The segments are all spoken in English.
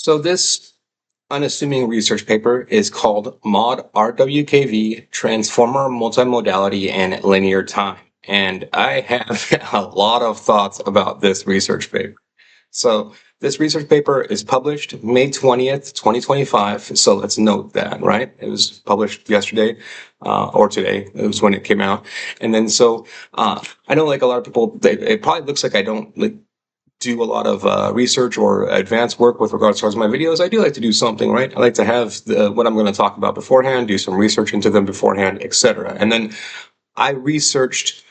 So this unassuming research paper is called Mod RWKV Transformer Multimodality and Linear Time. And I have a lot of thoughts about this research paper. So this research paper is published May 20th, 2025. So let's note that, right? It was published yesterday or today. It was when it came out. And then I know like a lot of people, it probably looks like I don't like do a lot of research or advanced work with regards to my videos. I do like to do something, right? I like to have what I'm going to talk about beforehand, do some research into them beforehand, etc. And then I researched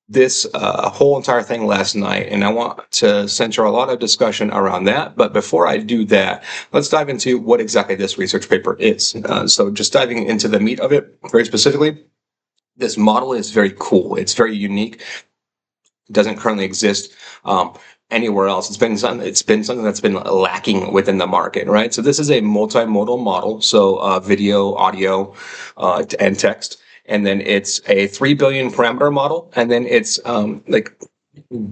this whole entire thing last night, and I want to center a lot of discussion around that. But before I do that, let's dive into what exactly this research paper is. So just diving into the meat of it very specifically, this model is very cool. It's very unique. It doesn't currently exist anywhere else. It's been something that's been lacking within the market, right? So this is a multimodal model, so video, audio, and text. And then it's a 3 billion parameter model, and then it's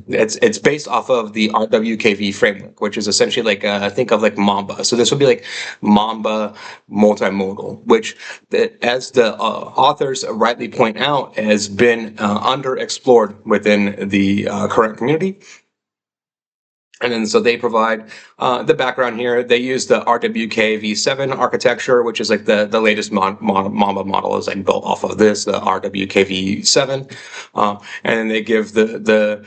it's based off of the RWKV framework, which is essentially like think of like Mamba. So this would be like Mamba multimodal, which as the authors rightly point out has been underexplored within the current community. And then so they provide the background here. They use the RWKV7 architecture, which is like the latest Mamba model is like built off of this, the RWKV7. And then they give the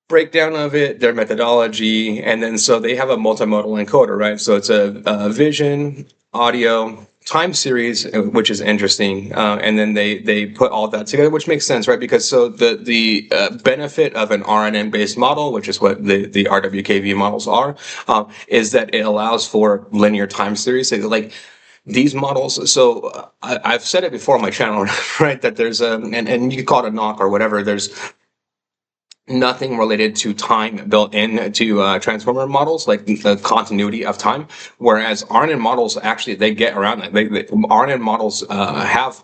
breakdown of it, their methodology, and then so they have a multimodal encoder, right? So it's a vision, audio, time series, which is interesting, and then they put all that together, which makes sense, right? Because so the benefit of an RNN-based model, which is what the RWKV models are, is that it allows for linear time series. So like these models, so I've said it before on my channel, right? That there's and you could call it a knock or whatever. There's nothing related to time built into transformer models, like the continuity of time, whereas RNN models actually they get around that. RNN models have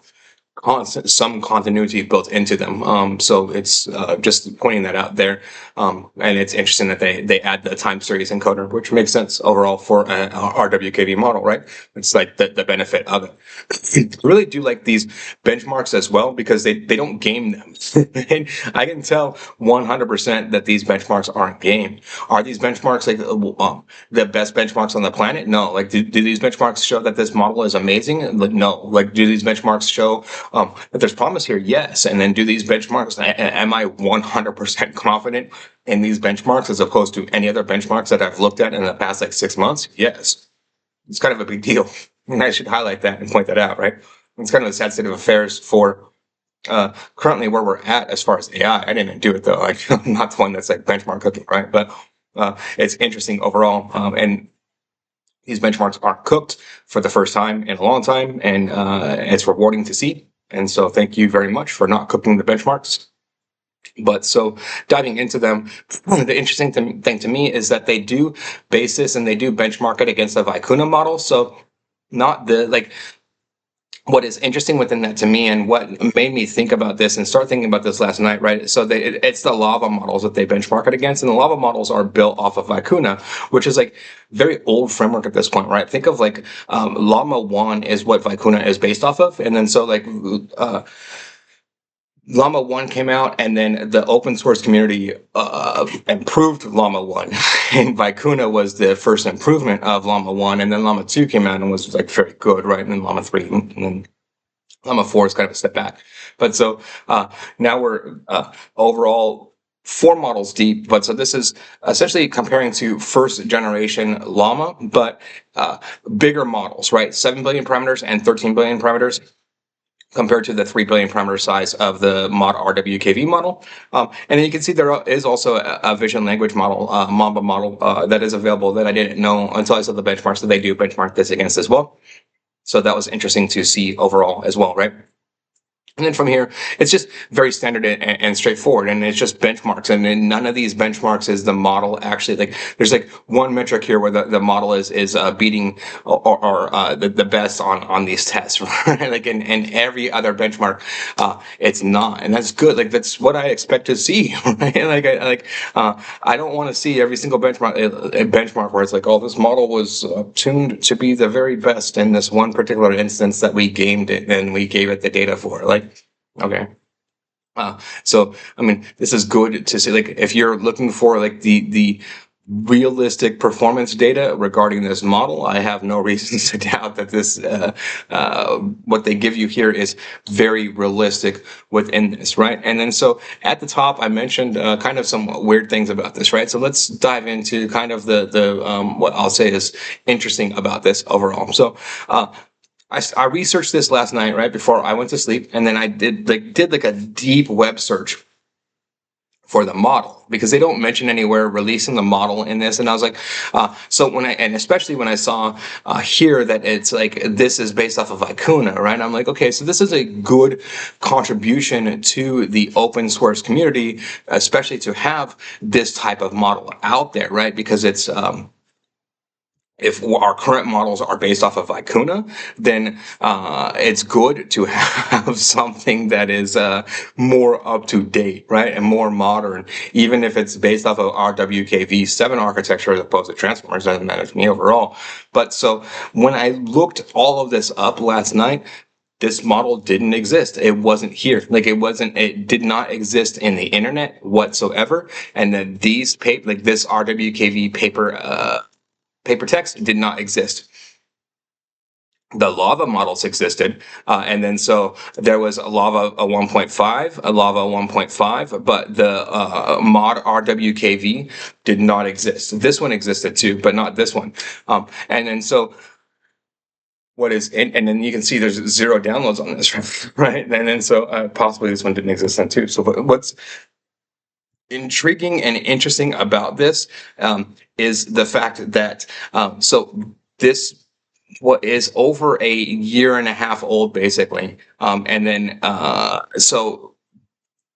some continuity built into them. So it's just pointing that out there. And it's interesting that they add the time series encoder, which makes sense overall for a RWKV model, right? It's like the benefit of it. I really do like these benchmarks as well because they don't game them. And I can tell 100% that these benchmarks aren't gamed. Are these benchmarks like the best benchmarks on the planet? No. Like, do these benchmarks show that this model is amazing? Like, no. Like, do these benchmarks show that there's promise here? Yes. And then do these benchmarks, am I 100% confident in these benchmarks as opposed to any other benchmarks that I've looked at in the past like 6 months? Yes. It's kind of a big deal. And I should highlight that and point that out, right? It's kind of a sad state of affairs for currently where we're at as far as AI. I didn't do it though. Like, I'm not the one that's like benchmark cooking, right? But it's interesting overall. And these benchmarks are cooked for the first time in a long time, and it's rewarding to see. And so thank you very much for not cooking the benchmarks. But so diving into them, the interesting thing to me is that they do base this and they do benchmark it against the Vikuna model. So not the like what is interesting within that to me and what made me think about this and start thinking about this last night, right? So it's the Llama models that they benchmark it against, and the Llama models are built off of Vikuna, which is like very old framework at this point, right? Think of like Llama 1 is what Vikuna is based off of, and then so like Llama 1 came out, and then the open source community improved Llama 1. And Vikuna was the first improvement of Llama 1, and then Llama 2 came out and was like very good, right? And then Llama 3, and then Llama 4 is kind of a step back. But so now we're overall 4 models deep, but so this is essentially comparing to first generation Llama, but bigger models, right? 7 billion parameters and 13 billion parameters, compared to the 3 billion parameter size of the mod RWKV model. And then you can see there is also a vision language model, Mamba model, that is available that I didn't know until I saw the benchmarks that they do benchmark this against as well. So that was interesting to see overall as well, right? And then from here, it's just very standard and straightforward, and it's just benchmarks. And in none of these benchmarks is the model actually like. There's like one metric here where the model is beating or the best on these tests, right? Like in every other benchmark, it's not, and that's good. Like that's what I expect to see, right? I don't want to see every single benchmark where it's like, oh, this model was tuned to be the very best in this one particular instance that we gamed it and we gave it the data for. Like, okay. So I mean, this is good to see. Like, if you're looking for like the realistic performance data regarding this model, I have no reason to doubt that this what they give you here is very realistic within this, right? And then so at the top, I mentioned kind of some weird things about this, right? So let's dive into kind of the what I'll say is interesting about this overall. So I researched this last night, right before I went to sleep, and then I did like a deep web search for the model, because they don't mention anywhere releasing the model in this. And I was like, so and especially when I saw here that it's like this is based off of Vikuna, right? I'm like, okay, so this is a good contribution to the open source community, especially to have this type of model out there, right? Because it's if our current models are based off of Vikuna, then it's good to have something that is more up to date, right, and more modern. Even if it's based off of RWKV 7 architecture as opposed to transformers, doesn't matter to me overall. But so when I looked all of this up last night, this model didn't exist. It wasn't here. Like it did not exist in the internet whatsoever. And then these like this RWKV paper text did not exist. The Lava models existed, and then so there was a Lava 1.5, a Lava 1.5, but the mod RWKV did not exist. This one existed too, but not this one. And then so what is, and then you can see there's 0 downloads on this, right? And then so possibly this one didn't exist then too. So what's intriguing and interesting about this is the fact that so this what is over a year and a half old basically, and then so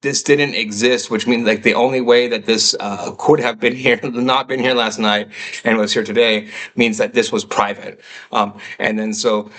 this didn't exist, which means like the only way that this could have been here, not been here last night and was here today, means that this was private, and then so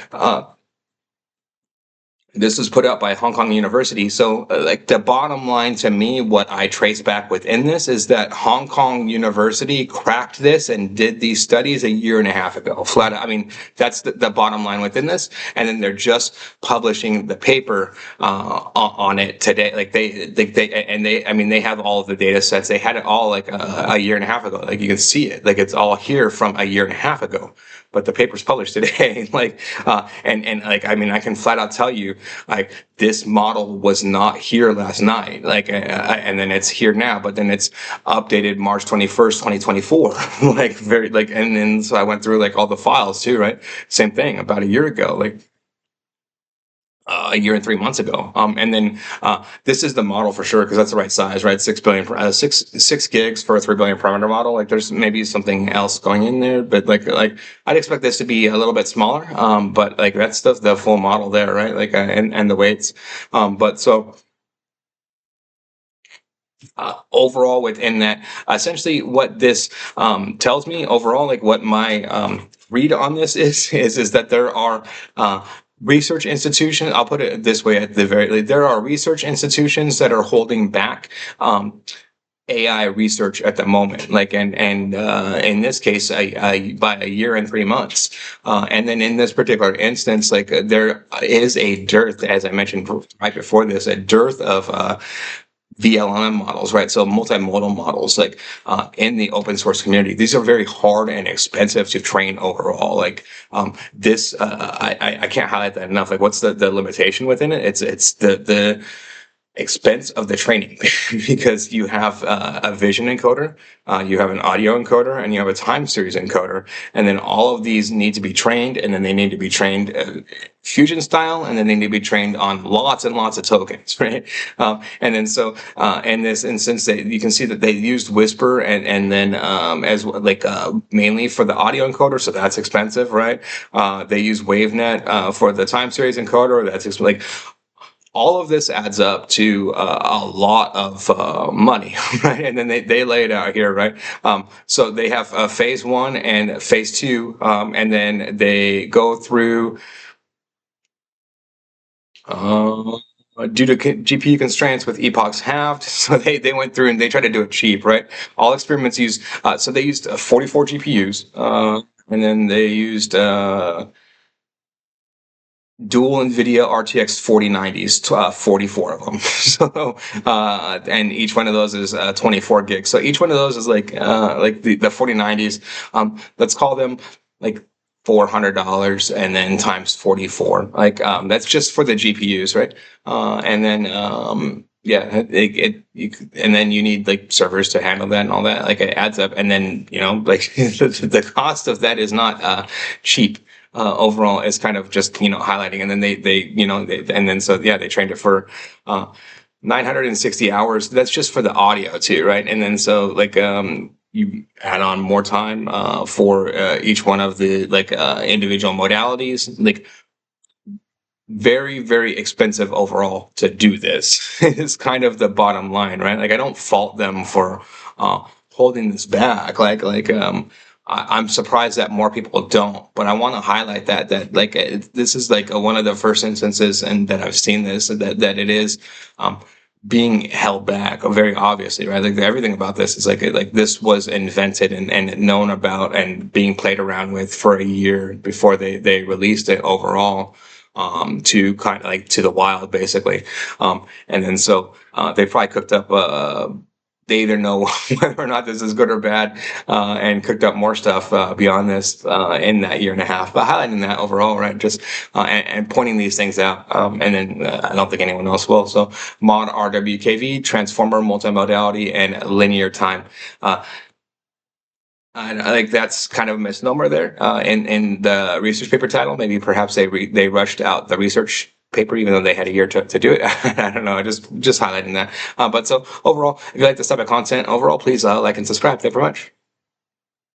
this was put out by Hong Kong University. So like the bottom line to me, what I trace back within this is that Hong Kong University cracked this and did these studies a year and a half ago. Flat out. I mean, that's the bottom line within this. And then they're just publishing the paper on it today. Like they have all of the data sets. They had it all like a year and a half ago. Like you can see it. Like it's all here from a year and a half ago. But the paper's published today. Like and like I mean, I can flat out tell you, like this model was not here last night, like and then it's here now, but then it's updated March 21st 2024. Like very like, and then so I went through like all the files too, right? Same thing about a year ago, like a year and 3 months ago. And then this is the model for sure, because that's the right size, right? 6 gigs for a 3 billion parameter model. Like there's maybe something else going in there, but like I'd expect this to be a little bit smaller. But like that's the full model there, right? Like and the weights. But so overall within that, essentially what this tells me overall, like what my read on this is that there are research institutions, I'll put it this way at the very least, there are research institutions that are holding back AI research at the moment, like and in this case, by a year and 3 months, and then in this particular instance, like there is a dearth, as I mentioned right before this, a dearth of VLM models, right? So multimodal models, like in the open source community, these are very hard and expensive to train overall. Like this, I can't highlight that enough. Like, what's the limitation within it? It's the expense of the training, because you have a vision encoder, you have an audio encoder, and you have a time series encoder, and then all of these need to be trained, and then they need to be trained fusion style, and then they need to be trained on lots and lots of tokens, right? And then so in this instance, you can see that they used Whisper and then as like mainly for the audio encoder, so that's expensive, right? They use WaveNet for the time series encoder, that's like all of this adds up to a lot of money, right? And then they lay it out here, right? So they have phase 1 and phase 2, and then they go through due to GPU constraints with epochs halved. So they went through and they tried to do it cheap, right? All experiments used, so they used 44 GPUs, and then they used dual NVIDIA RTX 4090s, 44 of them. So, and each one of those is 24 gigs. So each one of those is like the 4090s. Let's call them like $400, and then times 44. Like that's just for the GPUs, right? And then yeah, and then you need like servers to handle that and all that. Like it adds up, and then like the cost of that is not cheap. Overall, is kind of just highlighting, and then and then so yeah, they trained it for 960 hours. That's just for the audio too, right? And then so like you add on more time for each one of the like individual modalities. Like very, very expensive overall to do this. Is kind of the bottom line, right? Like I don't fault them for holding this back. I'm surprised that more people don't, but I want to highlight that like this is like one of the first instances, and that I've seen this that it is being held back very obviously, right? Like everything about this is like this was invented and known about and being played around with for a year before they released it overall. To kind of like to the wild basically, and then so they probably cooked up they either know whether or not this is good or bad, and cooked up more stuff beyond this in that year and a half. But highlighting that overall, right, just and pointing these things out, and then I don't think anyone else will. So mod RWKV, transformer, multimodality, and linear time. I think that's kind of a misnomer there in the research paper title. Maybe perhaps they rushed out the research paper even though they had a year to do it. I don't know, just highlighting that. But so overall, if you like this type of content overall, please like and subscribe. Thank you very much.